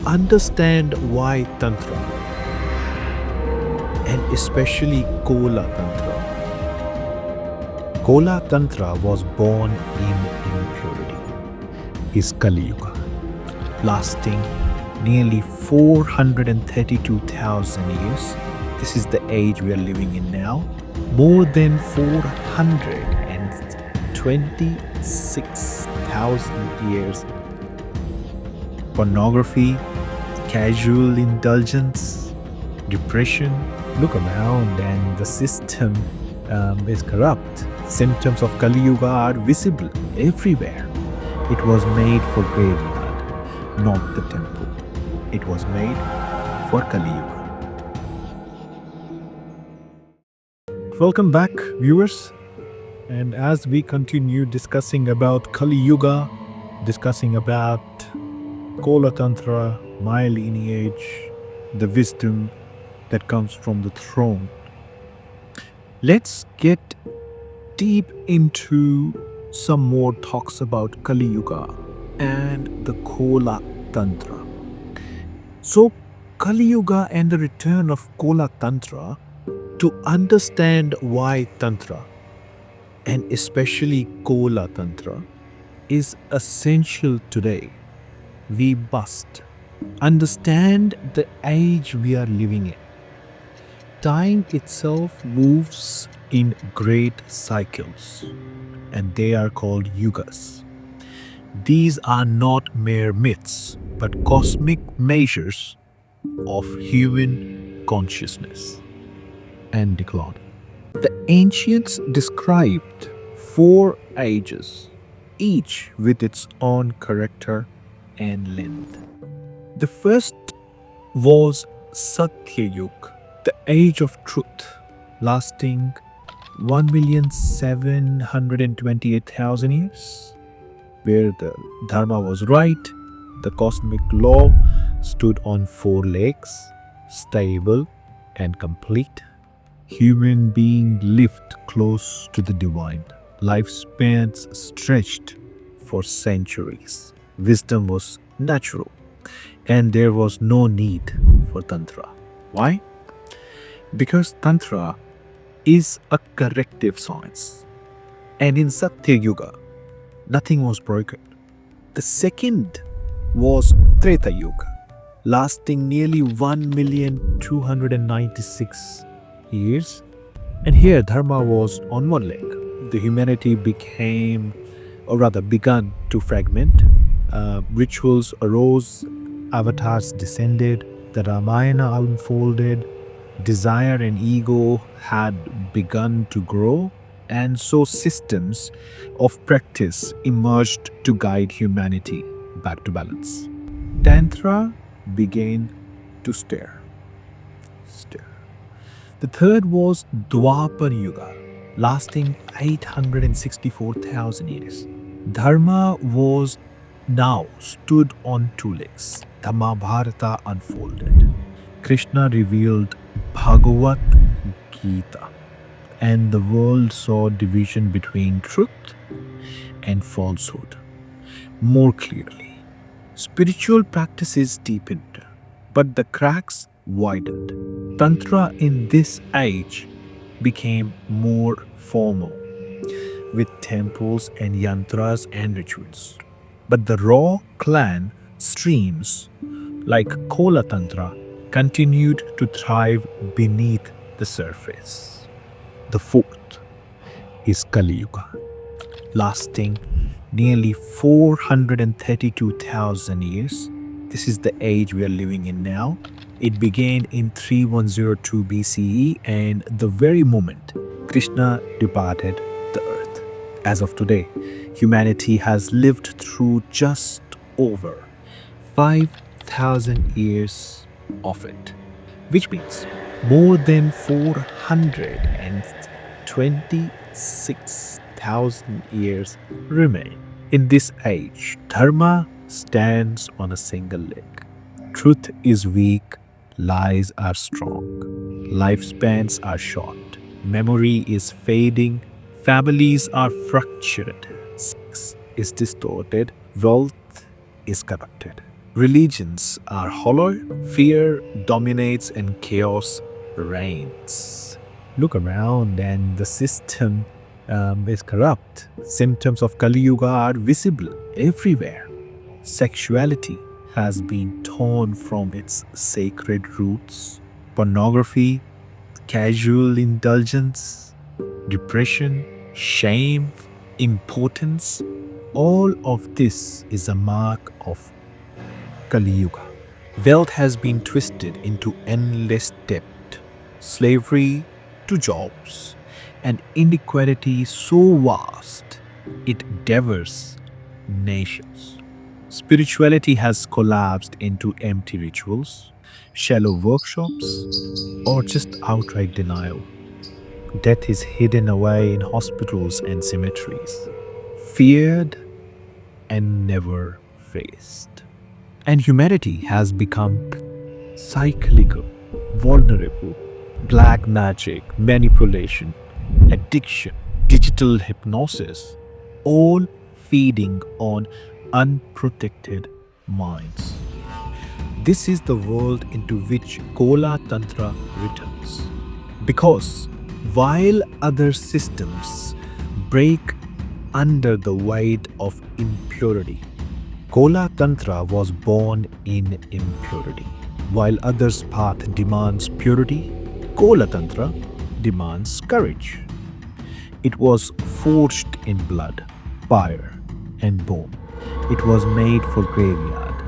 understand why Tantra, and especially Kola Tantra. Kola Tantra was born in impurity, is Kali Yuga, lasting nearly 432,000 years. This is the age we are living in now. More than 426,000 years. Pornography, casual indulgence, depression. Look around and the system is corrupt. Symptoms of Kali Yuga are visible everywhere. It was made for graveyard, not the temple. It was made for Kali Yuga. Welcome back, viewers. And as we continue discussing about Kali Yuga, discussing about Kola Tantra, my lineage, the wisdom that comes from the throne, let's get deep into some more talks about Kali Yuga and the Kola Tantra. So, Kali Yuga and the return of Kola Tantra. To understand why Tantra, and especially Kola Tantra, is essential today, we must understand the age we are living in. Time itself moves in great cycles, and they are called yugas. These are not mere myths, but cosmic measures of human consciousness and decline. The ancients described 4 ages, each with its own character and length. The first was Satya Yuga, the age of truth, lasting 1,728,000 years, where the dharma was right, the cosmic law stood on 4 legs, stable and complete. Human being lived close to the divine. Lifespans stretched for centuries. Wisdom was natural, and there was no need for Tantra. Why? Because Tantra is a corrective science. And in Satya Yuga, nothing was broken. The second was Treta Yuga, lasting nearly 1,296,000 years, and here dharma was on one leg. The humanity began to fragment. Rituals arose, avatars descended, the Ramayana unfolded, desire and ego had begun to grow, and so systems of practice emerged to guide humanity back to balance. Tantra began to stir. The third was Dwapar Yuga, lasting 864,000 years. Dharma was now stood on 2 legs. Dhamma Bharata unfolded. Krishna revealed Bhagavad Gita, and the world saw division between truth and falsehood more clearly. Spiritual practices deepened, but the cracks widened. Tantra in this age became more formal, with temples and yantras and rituals. But the raw clan streams like Kola Tantra continued to thrive beneath the surface. The fourth is Kali Yuga, lasting nearly 432,000 years. This is the age we are living in now. It began in 3102 BCE, and the very moment Krishna departed the earth. As of today, humanity has lived through just over 5,000 years of it, which means more than 426,000 years remain. In this age, dharma stands on a single leg. Truth is weak, lies are strong, lifespans are short, memory is fading, families are fractured, sex is distorted, wealth is corrupted. Religions are hollow, fear dominates, and chaos reigns. Look around, and the system is corrupt. Symptoms of Kali Yuga are visible everywhere. Sexuality has been torn from its sacred roots. Pornography, casual indulgence, depression, shame, impotence, all of this is a mark of Kali Yuga. Wealth has been twisted into endless debt, slavery to jobs, and inequality so vast it devours nations. Spirituality has collapsed into empty rituals, shallow workshops, or just outright denial. Death is hidden away in hospitals and cemeteries, feared and never faced. And humanity has become cyclical, vulnerable. Black magic, manipulation, addiction, digital hypnosis, all feeding on unprotected minds. This is the world into which Kola Tantra returns. Because while other systems break under the weight of impurity, Kola Tantra was born in impurity. While others' path demands purity, Kola Tantra demands courage. It was forged in blood, fire, and bone. It was made for graveyard,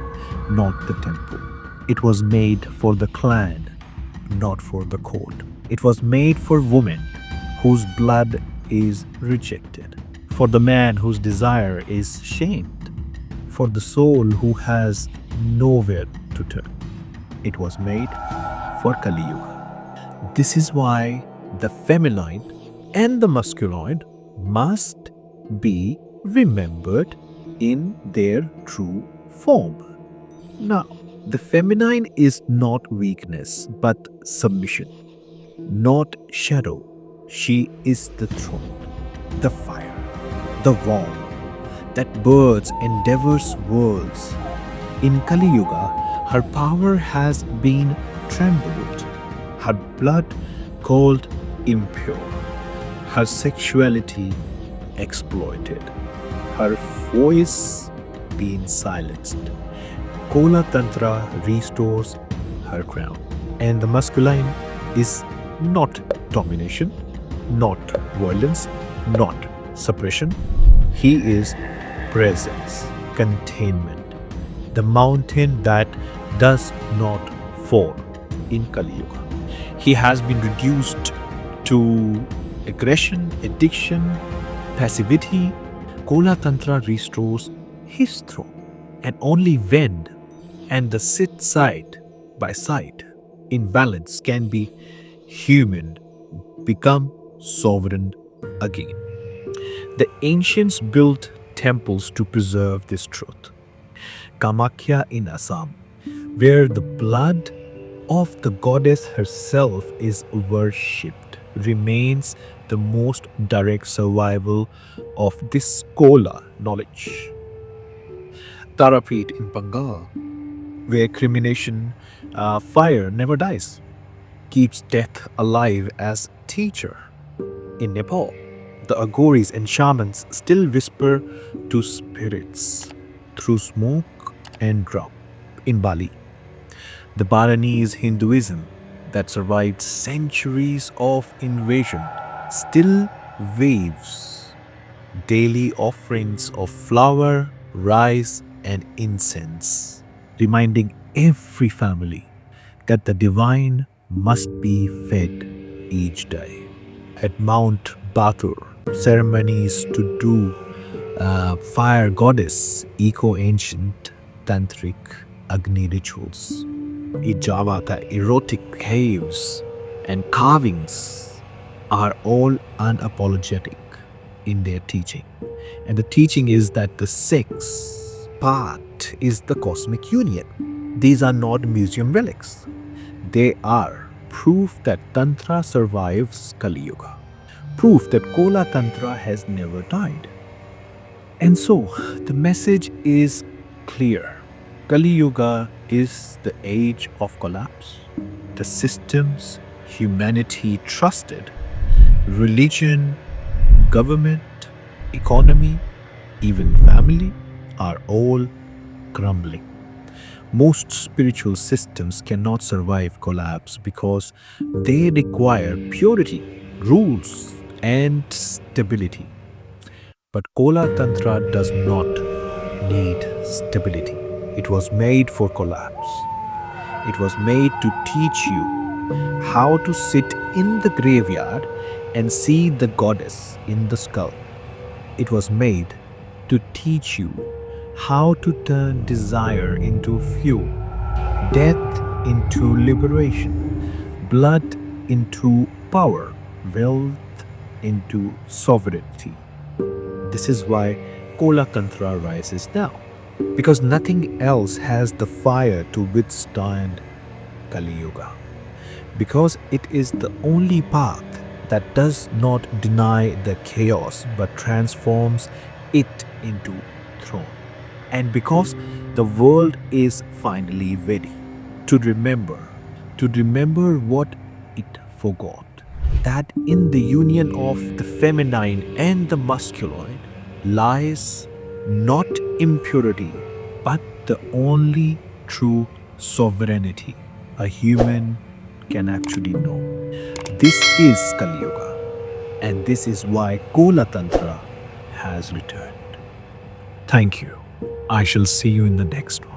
not the temple. It was made for the clan, not for the court. It was made for women whose blood is rejected, for the man whose desire is shamed, for the soul who has nowhere to turn. It was made for Kali Yuga. This is why the feminine and the masculine must be remembered in their true form. Now, the feminine is not weakness but submission, not shadow. She is the throne, the fire, the warmth that births and devours worlds. In Kali Yuga, her power has been trembled, her blood cold impure, her sexuality exploited, her voice been silenced. Kola Tantra restores her crown. And the masculine is not domination, not violence, not suppression. He is presence, containment, the mountain that does not fall in Kali Yuga. He has been reduced to aggression, addiction, passivity. Kola Tantra restores his throne. And only when and the sit side by side in balance can be human become sovereign again. The ancients built temples to preserve this truth. Kamakhya in Assam, where the blood of the goddess herself is worshipped, remains the most direct survival of this Kola knowledge. Tarapith in Bengal, where cremation fire never dies, keeps death alive as teacher. In Nepal, the Aghoris and shamans still whisper to spirits through smoke and drum. In Bali, the Balinese Hinduism that survived centuries of invasion still waves daily offerings of flour, rice, and incense, reminding every family that the divine must be fed each day. At Mount Batur, ceremonies to do fire goddess eco ancient tantric Agni rituals. In Java, the erotic caves and carvings are all unapologetic in their teaching. And the teaching is that the sex part is the cosmic union. These are not museum relics. They are proof that Tantra survives Kali Yuga. Proof that Kola Tantra has never died. And so, the message is clear. Kali Yuga is the age of collapse. The systems humanity trusted, religion, government, economy, even family, are all crumbling. Most spiritual systems cannot survive collapse because they require purity, rules, and stability. But Kola Tantra does not need stability. It was made for collapse. It was made to teach you how to sit in the graveyard and see the goddess in the skull. It was made to teach you how to turn desire into fuel, death into liberation, blood into power, wealth into sovereignty. This is why Kola Tantra rises now, because nothing else has the fire to withstand Kali Yuga, because it is the only path that does not deny the chaos but transforms it into throne, and because the world is finally ready to remember, what it forgot, that in the union of the feminine and the masculine lies not impurity but the only true sovereignty a human can actually know. This is Kali Yuga, and this is why Kola Tantra has returned. Thank you. I shall see you in the next one.